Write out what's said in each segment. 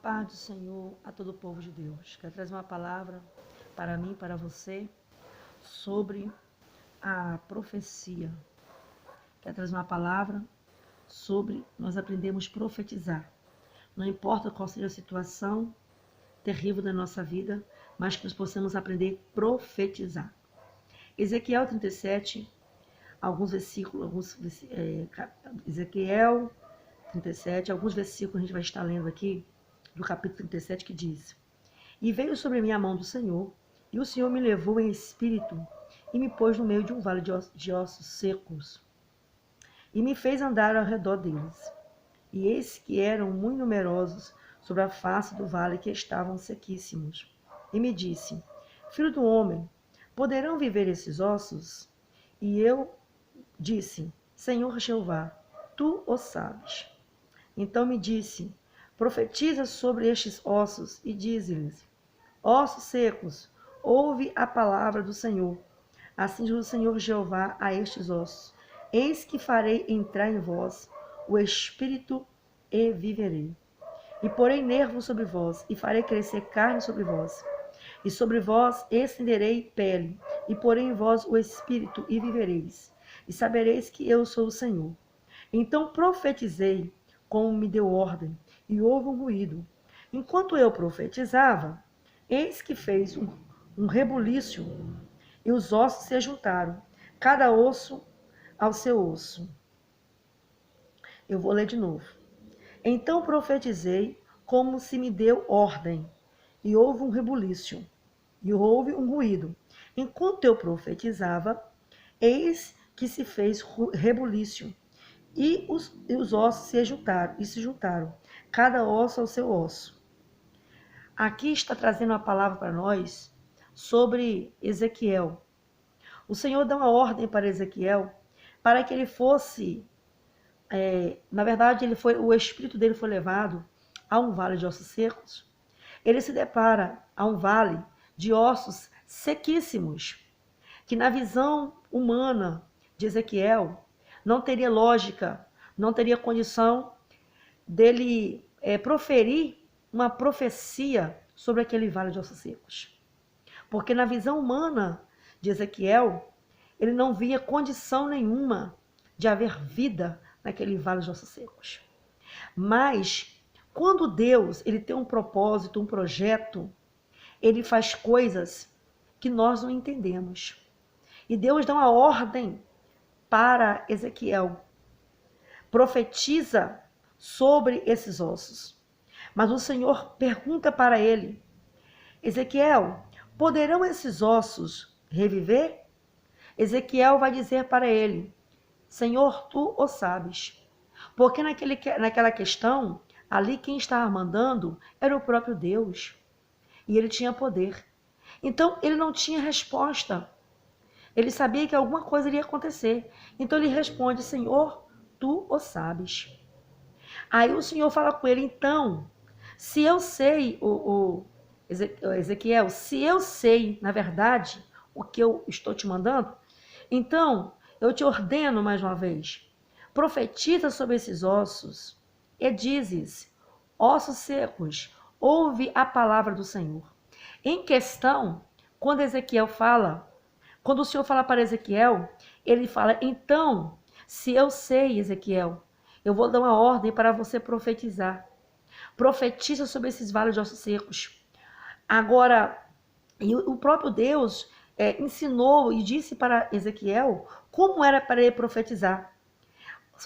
paz do Senhor a todo o povo de Deus. Quero trazer uma palavra para mim, para você, sobre a profecia. Quero trazer uma palavra sobre nós aprendemos a profetizar. Não importa qual seja a situação terrível da nossa vida, mas que nós possamos aprender a profetizar. Ezequiel 37, Ezequiel 37, alguns versículos a gente vai estar lendo aqui, do capítulo 37, que diz: E veio sobre mim a mão do Senhor, e o Senhor me levou em espírito, e me pôs no meio de um vale de ossos secos, e me fez andar ao redor deles. E eis que eram muito numerosos sobre a face do vale, que estavam sequíssimos. E me disse: Filho do homem, poderão viver esses ossos? E eu disse: Senhor Jeová, tu o sabes. Então me disse: Profetiza sobre estes ossos e dize-lhes: Ossos secos, ouve a palavra do Senhor. Assim diz o Senhor Jeová a estes ossos: Eis que farei entrar em vós o espírito e viverei. E porei nervos sobre vós, e farei crescer carne sobre vós. E sobre vós estenderei pele, e porei em vós o espírito e vivereis. E sabereis que eu sou o Senhor. Então profetizei, como me deu ordem, e houve um ruído. Enquanto eu profetizava, eis que fez um rebuliço, e os ossos se juntaram, cada osso ao seu osso. Eu vou ler de novo. Então profetizei, como se me deu ordem, e houve um rebuliço, e houve um ruído. Enquanto eu profetizava, eis que se fez rebuliço, e os ossos se juntaram, cada osso ao seu osso. Aqui está trazendo uma palavra para nós sobre Ezequiel. O Senhor dá uma ordem para Ezequiel para que ele fosse, na verdade, o espírito dele foi levado a um vale de ossos secos. Ele se depara a um vale de ossos sequíssimos, que na visão humana de Ezequiel não teria lógica, não teria condição dele proferir uma profecia sobre aquele vale de ossos secos. Porque na visão humana de Ezequiel, ele não via condição nenhuma de haver vida naquele vale de ossos secos. Mas quando Deus ele tem um propósito, um projeto, ele faz coisas que nós não entendemos. E Deus dá uma ordem para Ezequiel: profetiza sobre esses ossos. Mas o Senhor pergunta para ele: Ezequiel, poderão esses ossos reviver? Ezequiel vai dizer para ele: Senhor, tu o sabes. Porque naquela questão, ali quem estava mandando era o próprio Deus. E ele tinha poder. Então ele não tinha resposta. Ele sabia que alguma coisa iria acontecer. Então ele responde: Senhor, tu o sabes. Aí o Senhor fala com ele: então, se eu sei, Ezequiel, se eu sei, na verdade, o que eu estou te mandando, então eu te ordeno mais uma vez: profetiza sobre esses ossos e dizes: ossos secos, ouve a palavra do Senhor. Em questão, quando o Senhor fala para Ezequiel, ele fala: então, se eu sei, Ezequiel, eu vou dar uma ordem para você profetizar. Profetiza sobre esses vales de ossos secos. Agora, e o próprio Deus ensinou e disse para Ezequiel como era para ele profetizar.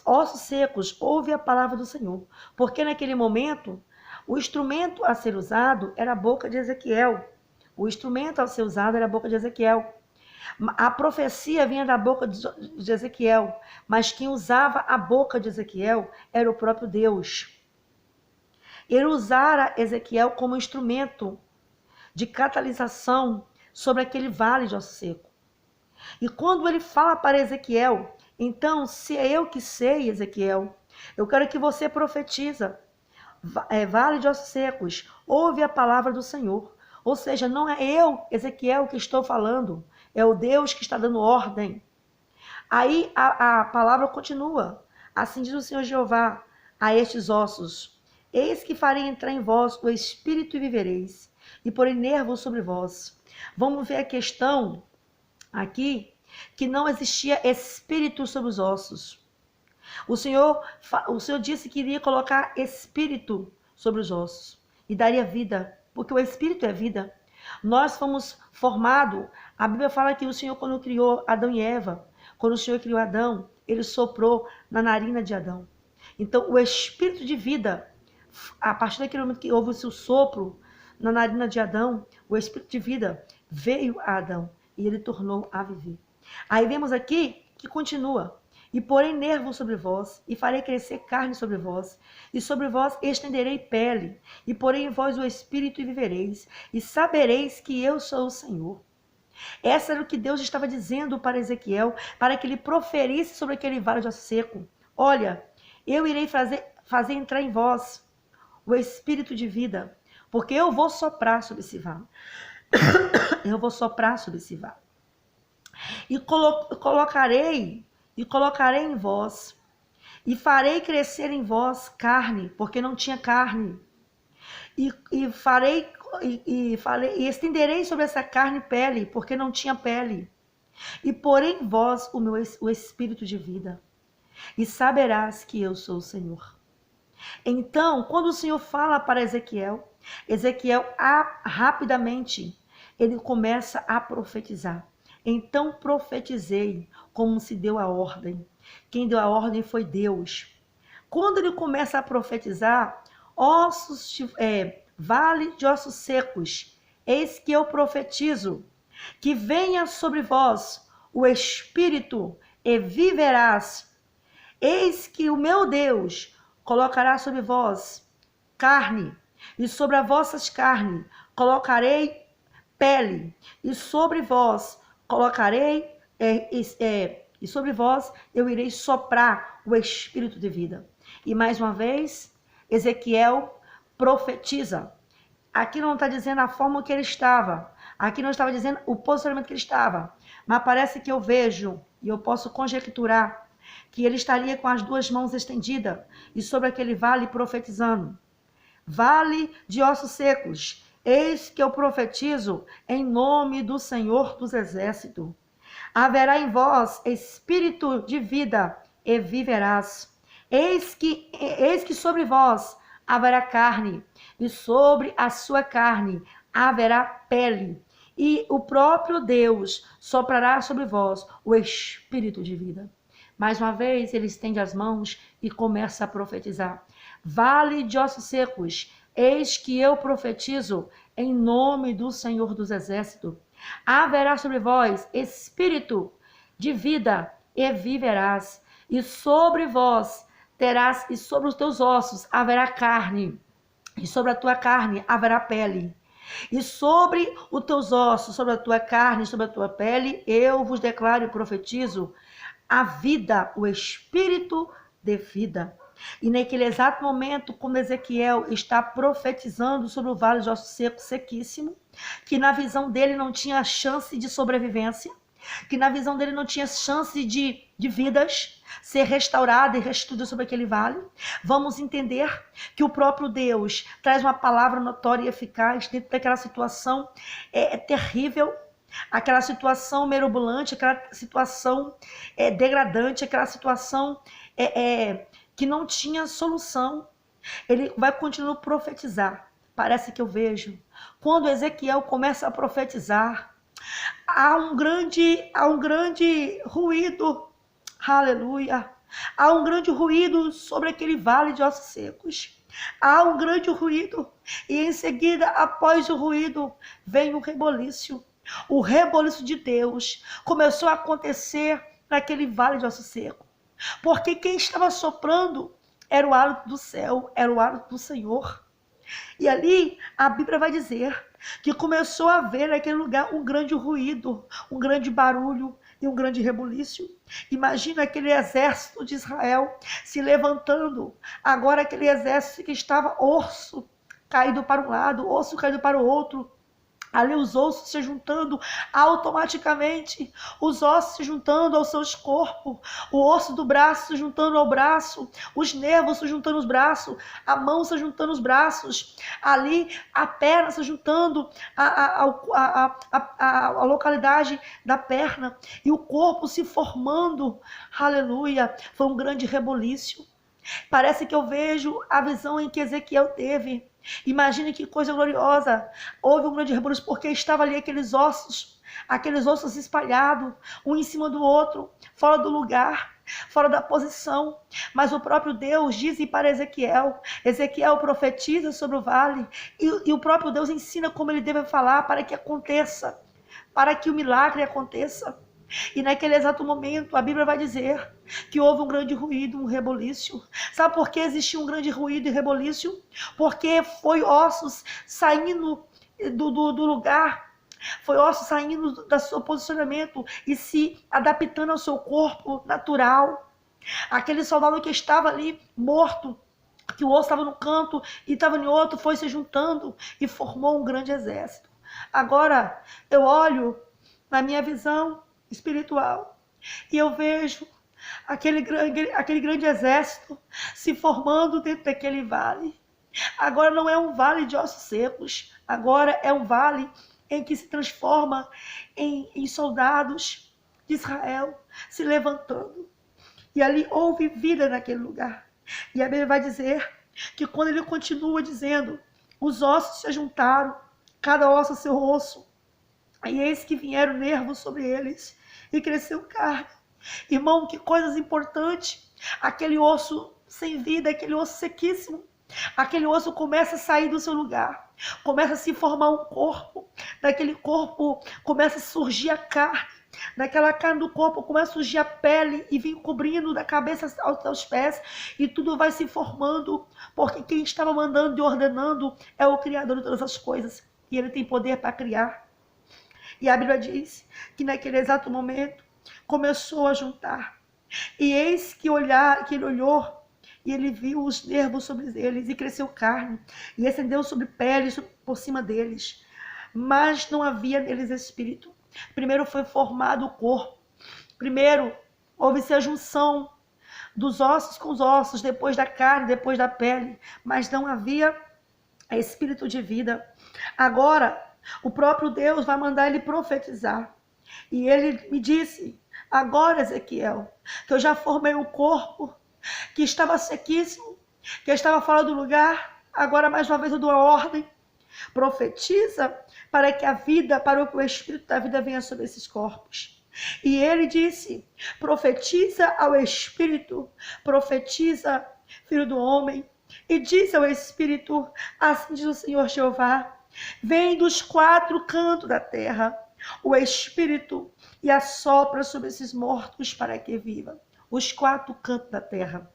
Ossos secos, ouve a palavra do Senhor. Porque naquele momento, o instrumento a ser usado era a boca de Ezequiel. O instrumento a ser usado era a boca de Ezequiel. A profecia vinha da boca de Ezequiel, mas quem usava a boca de Ezequiel era o próprio Deus. Ele usara Ezequiel como instrumento de catalisação sobre aquele vale de osso seco. E quando ele fala para Ezequiel: então, se é eu que sei, Ezequiel, eu quero que você profetiza. Vale de ossos secos, ouve a palavra do Senhor. Ou seja, não é eu, Ezequiel, que estou falando, é o Deus que está dando ordem. Aí a palavra continua: assim diz o Senhor Jeová a estes ossos: Eis que farei entrar em vós o espírito e vivereis, e porei nervos sobre vós. Vamos ver a questão aqui, que não existia espírito sobre os ossos. O Senhor disse que iria colocar espírito sobre os ossos e daria vida, porque o espírito é vida. Nós fomos formados, a Bíblia fala que o Senhor, quando criou Adão e Eva, quando o Senhor criou Adão, ele soprou na narina de Adão. Então, o espírito de vida, a partir daquele momento que houve o seu sopro na narina de Adão, o espírito de vida veio a Adão e ele tornou a viver. Aí vemos aqui que continua. E porei nervos sobre vós, e farei crescer carne sobre vós, e sobre vós estenderei pele, e porei em vós o espírito e vivereis, e sabereis que eu sou o Senhor. Essa era o que Deus estava dizendo para Ezequiel, para que ele proferisse sobre aquele vale de osso seco. Olha, eu irei fazer entrar em vós o espírito de vida, porque eu vou soprar sobre esse vale. Eu vou soprar sobre esse vale. E colocarei em vós, e farei crescer em vós carne, porque não tinha carne. E estenderei sobre essa carne pele, porque não tinha pele. E porei em vós o espírito de vida, e saberás que eu sou o Senhor. Então, quando o Senhor fala para Ezequiel rapidamente, ele começa a profetizar. Então profetizei, como se deu a ordem. Quem deu a ordem foi Deus. Quando ele começa a profetizar, vale de ossos secos, eis que eu profetizo, que venha sobre vós o Espírito e viverás. Eis que o meu Deus colocará sobre vós carne, e sobre as vossas carnes colocarei pele, e sobre vós colocarei, e sobre vós eu irei soprar o espírito de vida. E mais uma vez, Ezequiel profetiza. Aqui não está dizendo a forma que ele estava, aqui não estava dizendo o posicionamento que ele estava, mas parece que eu vejo, e eu posso conjecturar, que ele estaria com as duas mãos estendidas e sobre aquele vale profetizando. Vale de ossos secos, eis que eu profetizo em nome do Senhor dos Exércitos. Haverá em vós espírito de vida e viverás. Eis que sobre vós haverá carne, e sobre a sua carne haverá pele. E o próprio Deus soprará sobre vós o espírito de vida. Mais uma vez, ele estende as mãos e começa a profetizar. Vale de ossos secos, eis que eu profetizo em nome do Senhor dos Exércitos. Haverá sobre vós espírito de vida e viverás. E sobre vós terás, e sobre os teus ossos haverá carne. E sobre a tua carne haverá pele. E sobre os teus ossos, sobre a tua carne, sobre a tua pele, eu vos declaro e profetizo a vida, o espírito de vida. E naquele exato momento, quando Ezequiel está profetizando sobre o vale de ossos secos, sequíssimo, que na visão dele não tinha chance de sobrevivência, que na visão dele não tinha chance de vidas ser restaurada e restituída sobre aquele vale, vamos entender que o próprio Deus traz uma palavra notória e eficaz dentro daquela situação terrível, aquela situação mirabolante, aquela situação degradante, aquela situação que não tinha solução. Ele vai continuar a profetizar. Parece que eu vejo, quando Ezequiel começa a profetizar, há um grande ruído, aleluia, há um grande ruído sobre aquele vale de ossos secos. Há um grande ruído, e em seguida, após o ruído, vem o reboliço. O reboliço de Deus começou a acontecer naquele vale de osso seco, porque quem estava soprando era o hálito do céu, era o hálito do Senhor. E ali a Bíblia vai dizer que começou a haver naquele lugar um grande ruído, um grande barulho e um grande rebuliço. Imagina aquele exército de Israel se levantando. Agora aquele exército que estava osso caído para um lado, osso caído para o outro. Ali os ossos se juntando automaticamente, os ossos se juntando aos seus corpos, o osso do braço se juntando ao braço, os nervos se juntando aos braços, a mão se juntando aos braços, ali a perna se juntando a localidade da perna, e o corpo se formando, aleluia, foi um grande reboliço. Parece que eu vejo a visão em que Ezequiel teve. Imagine que coisa gloriosa. Houve um grande rebuliço porque estava ali aqueles ossos espalhados, um em cima do outro, fora do lugar, fora da posição. Mas o próprio Deus diz para Ezequiel profetiza sobre o vale, e o próprio Deus ensina como ele deve falar para que aconteça, para que o milagre aconteça. E naquele exato momento, a Bíblia vai dizer que houve um grande ruído, um reboliço. Sabe por que existiu um grande ruído e reboliço? Porque foi ossos saindo do lugar, foi ossos saindo do seu posicionamento e se adaptando ao seu corpo natural. Aquele soldado que estava ali morto, que o osso estava no canto e estava em outro, foi se juntando e formou um grande exército. Agora, eu olho na minha visão espiritual e eu vejo aquele grande exército se formando dentro daquele vale. Agora não é um vale de ossos secos, agora é um vale em que se transforma em soldados de Israel se levantando. E ali houve vida naquele lugar. E a Bíblia vai dizer que quando ele continua dizendo, os ossos se juntaram, cada osso a seu osso, e eis que vieram nervos sobre eles, e cresceu carne. Irmão, que coisas importantes. Aquele osso sem vida, aquele osso sequíssimo, aquele osso começa a sair do seu lugar, começa a se formar um corpo, daquele corpo começa a surgir a carne, daquela carne do corpo começa a surgir a pele e vem cobrindo da cabeça aos pés, e tudo vai se formando, porque quem estava mandando e ordenando é o Criador de todas as coisas, e ele tem poder para criar. E a Bíblia diz que naquele exato momento começou a juntar. E eis que ele olhou e ele viu os nervos sobre eles e cresceu carne e acendeu sobre pele por cima deles. Mas não havia neles espírito. Primeiro foi formado o corpo. Primeiro houve-se a junção dos ossos com os ossos, depois da carne, depois da pele. Mas não havia espírito de vida. Agora o próprio Deus vai mandar ele profetizar. E ele me disse, agora Ezequiel, que eu já formei um corpo que estava sequíssimo, que estava fora do lugar, agora mais uma vez eu dou a ordem, profetiza para que a vida, para que o Espírito da vida venha sobre esses corpos. E ele disse, profetiza ao Espírito, profetiza, filho do homem, e diz ao Espírito, assim diz o Senhor Jeová, vem dos 4 cantos da terra o Espírito e assopra sobre esses mortos para que vivam. Os 4 cantos da terra.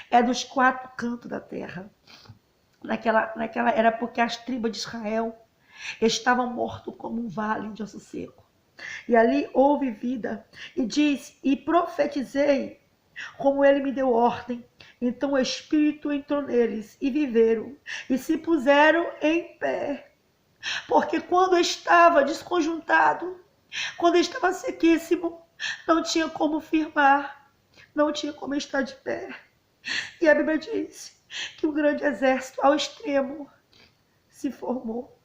É dos 4 cantos da terra. Naquela era porque as tribos de Israel estavam mortos como um vale de osso seco. E ali houve vida. E diz, e profetizei como ele me deu ordem. Então o Espírito entrou neles e viveram e se puseram em pé. Porque quando estava desconjuntado, quando estava sequíssimo, não tinha como firmar, não tinha como estar de pé. E a Bíblia diz que um grande exército ao extremo se formou.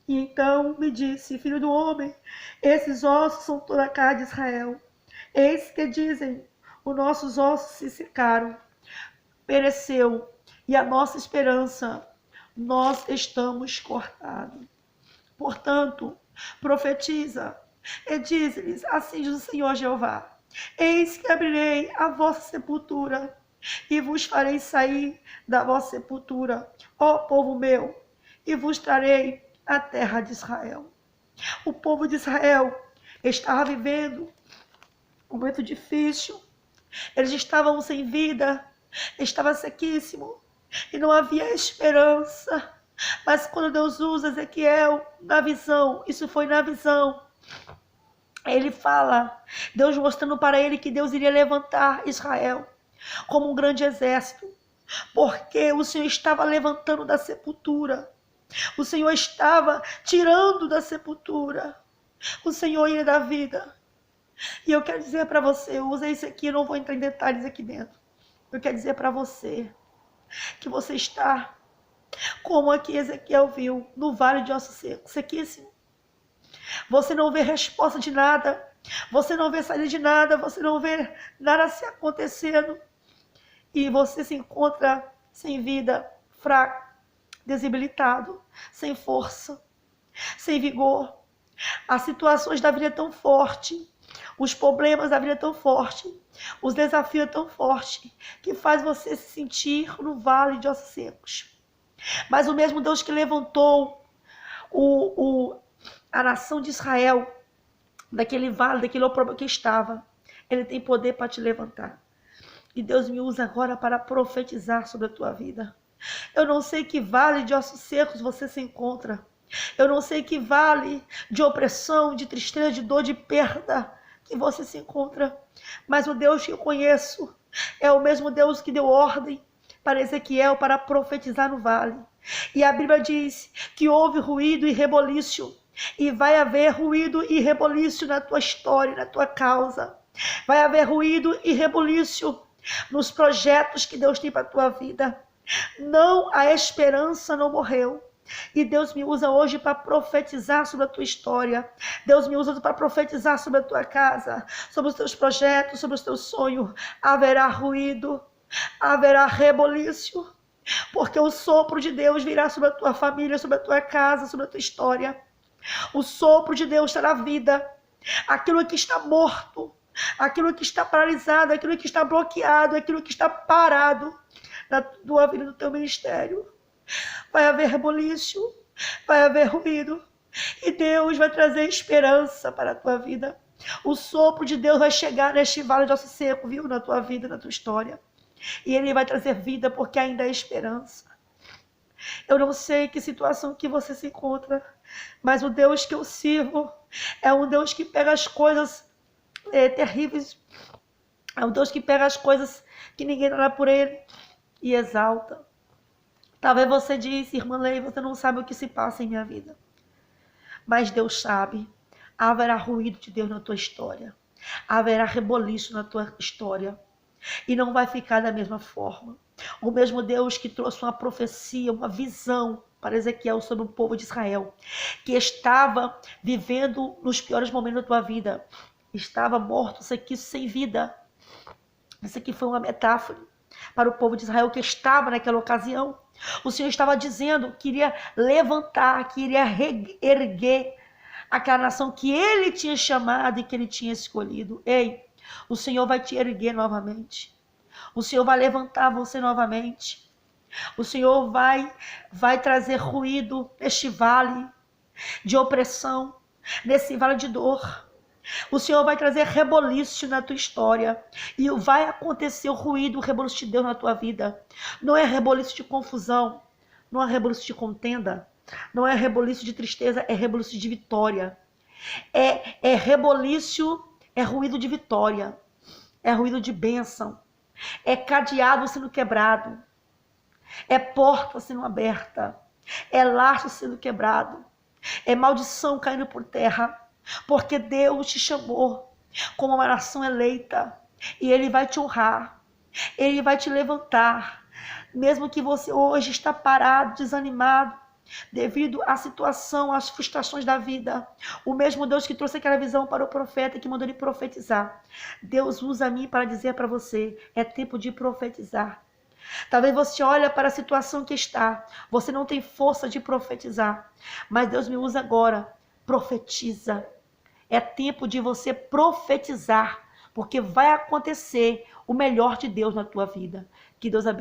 E então me disse, filho do homem, esses ossos são toda a carne de Israel. Eis que dizem, os nossos ossos se secaram, pereceu, e a nossa esperança, nós estamos cortados. Portanto, profetiza e diz-lhes, assim diz o Senhor Jeová, eis que abrirei a vossa sepultura e vos farei sair da vossa sepultura, ó povo meu, e vos trarei a terra de Israel. O povo de Israel estava vivendo um momento difícil, eles estavam sem vida, estava sequíssimo e não havia esperança. Mas quando Deus usa Ezequiel na visão, isso foi na visão, ele fala, Deus mostrando para ele que Deus iria levantar Israel como um grande exército, porque o Senhor estava levantando da sepultura O Senhor estava tirando da sepultura. O Senhor ia dar vida. E eu quero dizer para você, eu usei isso aqui, eu não vou entrar em detalhes aqui dentro. Eu quero dizer para você que você está, como aqui Ezequiel viu, no vale de ossos secos. Sequíssimo. Você não vê resposta de nada. Você não vê saída de nada. Você não vê nada se acontecendo. E você se encontra sem vida, fraco, debilitado, sem força, sem vigor. As situações da vida é tão forte, os problemas da vida é tão forte, os desafios é tão forte, que faz você se sentir no vale de ossos secos. Mas o mesmo Deus que levantou a nação de Israel daquele vale, daquele opróbrio que estava, Ele tem poder para te levantar. E Deus me usa agora para profetizar sobre a tua vida. Eu não sei que vale de ossos secos você se encontra. Eu não sei que vale de opressão, de tristeza, de dor, de perda que você se encontra. Mas o Deus que eu conheço é o mesmo Deus que deu ordem para Ezequiel para profetizar no vale. E a Bíblia diz que houve ruído e reboliço. E vai haver ruído e reboliço na tua história, na tua causa. Vai haver ruído e reboliço nos projetos que Deus tem para a tua vida. Não, a esperança não morreu. E Deus me usa hoje para profetizar sobre a tua história. Deus me usa para profetizar sobre a tua casa, sobre os teus projetos, sobre os teus sonhos. Haverá ruído, haverá reboliço, porque o sopro de Deus virá sobre a tua família, sobre a tua casa, sobre a tua história. O sopro de Deus terá vida. Aquilo que está morto, aquilo que está paralisado, aquilo que está bloqueado, aquilo que está parado na tua vida, no teu ministério. Vai haver reboliço, vai haver ruído. E Deus vai trazer esperança para a tua vida. O sopro de Deus vai chegar neste vale de osso seco, viu? Na tua vida, na tua história. E Ele vai trazer vida porque ainda há esperança. Eu não sei que situação que você se encontra, mas o Deus que eu sirvo é um Deus que pega as coisas terríveis. É um Deus que pega as coisas que ninguém dá por Ele e exalta. Talvez você disse, irmã Lei, você não sabe o que se passa em minha vida. Mas Deus sabe. Haverá ruído de Deus na tua história. Haverá reboliço na tua história. E não vai ficar da mesma forma. O mesmo Deus que trouxe uma profecia, uma visão para Ezequiel sobre o povo de Israel, que estava vivendo nos piores momentos da tua vida. Estava morto, isso aqui sem vida. Isso aqui foi uma metáfora para o povo de Israel que estava naquela ocasião. O Senhor estava dizendo que iria levantar, que iria erguer aquela nação que Ele tinha chamado e que Ele tinha escolhido. Ei, o Senhor vai te erguer novamente. O Senhor vai levantar você novamente. O Senhor vai trazer ruído neste vale de opressão, nesse vale de dor. O Senhor vai trazer reboliço na tua história. E vai acontecer o ruído, o reboliço de Deus na tua vida. Não é reboliço de confusão. Não é reboliço de contenda. Não é reboliço de tristeza. É reboliço de vitória. É reboliço, é ruído de vitória. É ruído de bênção. É cadeado sendo quebrado. É porta sendo aberta. É laço sendo quebrado. É maldição caindo por terra. Porque Deus te chamou como uma nação eleita. E Ele vai te honrar. Ele vai te levantar. Mesmo que você hoje está parado, desanimado, devido à situação, às frustrações da vida. O mesmo Deus que trouxe aquela visão para o profeta, que mandou ele profetizar. Deus usa a mim para dizer para você, é tempo de profetizar. Talvez você olhe para a situação que está, você não tem força de profetizar. Mas Deus me usa agora, profetiza. É tempo de você profetizar, porque vai acontecer o melhor de Deus na tua vida. Que Deus abençoe.